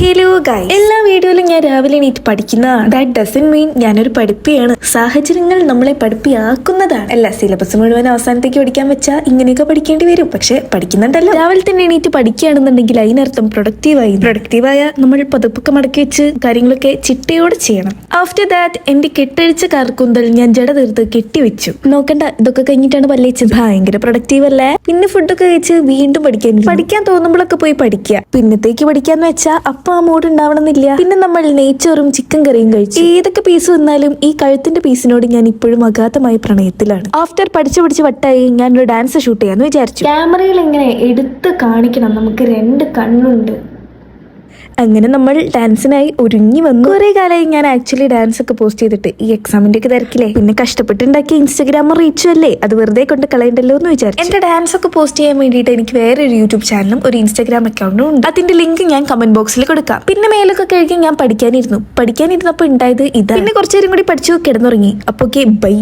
Hello guys, എല്ലാ വീഡിയോയിലും ഞാൻ രാവിലെ എണീറ്റ് പഠിക്കുന്നതാണ്. ദാറ്റ് ഡസന്റ് മീൻ ഞാനൊരു പഠിപ്പിയാണ്. സാഹചര്യങ്ങൾ നമ്മളെ പഠിപ്പിയാക്കുന്നതാണ്. അല്ല, സിലബസ് മുഴുവൻ അവസാനത്തേക്ക് പഠിക്കാൻ വെച്ചാൽ ഇങ്ങനെയൊക്കെ പഠിക്കേണ്ടി വരും. പക്ഷെ പഠിക്കുന്നുണ്ടല്ലോ. രാവിലെ തന്നെ എണീറ്റ് പഠിക്കുകയാണെന്നുണ്ടെങ്കിൽ അതിനർത്ഥം പ്രൊഡക്റ്റീവായ നമ്മൾ പതുപ്പൊക്കെ മടക്കി വെച്ച് കാര്യങ്ങളൊക്കെ ചിട്ടയോടെ ചെയ്യണം. ആഫ്റ്റർ ദാറ്റ് എന്റെ കെട്ടഴിച്ച കാർക്കൂന്തൽ ഞാൻ ജട തീർത്ത് കെട്ടിവെച്ചു. നോക്കണ്ട, ഇതൊക്കെ കഴിഞ്ഞിട്ടാണ് പല്ലേച്ചത്. ഭയങ്കര പ്രൊഡക്റ്റീവ് അല്ലേ? പിന്നെ ഫുഡൊക്കെ കഴിച്ച് വീണ്ടും പഠിക്കാൻ തോന്നുമ്പോഴൊക്കെ പോയി പഠിക്കുക. പിന്നത്തേക്ക് പഠിക്കാന്ന് വെച്ചാൽ അപ്പൊ ആ മൂഡ് ഉണ്ടാവണമെന്നില്ല. പിന്നെ നമ്മൾ നെയ്ച്ചോറും ചിക്കൻ കറിയും കഴിച്ചു. ഏതൊക്കെ പീസ് വന്നാലും ഈ കഴുത്തിന്റെ പീസിനോട് ഞാൻ ഇപ്പോഴും അഗാധമായ പ്രണയത്തിലാണ്. ആഫ്റ്റർ പഠിച്ച് വട്ടായി ഞാനൊരു ഡാൻസ് ഷൂട്ട് ചെയ്യാന്ന് വിചാരിച്ചു. ക്യാമറയിൽ ഇങ്ങനെ എടുത്ത് കാണിക്കണം, നമുക്ക് 2 കണ്ണുണ്ട്. അങ്ങനെ നമ്മൾ ഡാൻസിനായി ഒരുങ്ങി വന്നു. കുറെ കാലമായി ഞാൻ ആക്ച്വലി ഡാൻസ് ഒക്കെ പോസ്റ്റ് ചെയ്തിട്ട് ഈ എക്സാമിന്റെ ഒക്കെ തിരക്കില്ലേ. പിന്നെ കഷ്ടപ്പെട്ടുണ്ടാക്കിയ ഇൻസ്റ്റാഗ്രാം റീച്ചും അല്ലേ, അത് വെറുതെ കൊണ്ട് കളയണ്ടല്ലോ എന്ന് വിചാരിച്ചു. എന്റെ ഡാൻസ് ഒക്കെ പോസ്റ്റ് ചെയ്യാൻ വേണ്ടിയിട്ട് എനിക്ക് വേറൊരു യൂട്യൂബ് ചാനലും ഒരു ഇൻസ്റ്റാഗ്രാം അക്കൗണ്ടും ഉണ്ട്. അതിന്റെ ലിങ്ക് ഞാൻ കമന്റ് ബോക്സിൽ കൊടുക്കാം. പിന്നെ മേലൊക്കെ കഴുകി ഞാൻ പഠിക്കാനിരുന്നപ്പോൾ ഉണ്ടായത് ഇതാ. പിന്നെ കുറച്ചു നേരം കൂടി പഠിച്ചു കിടന്നുറങ്ങി. അപ്പൊ ബൈ.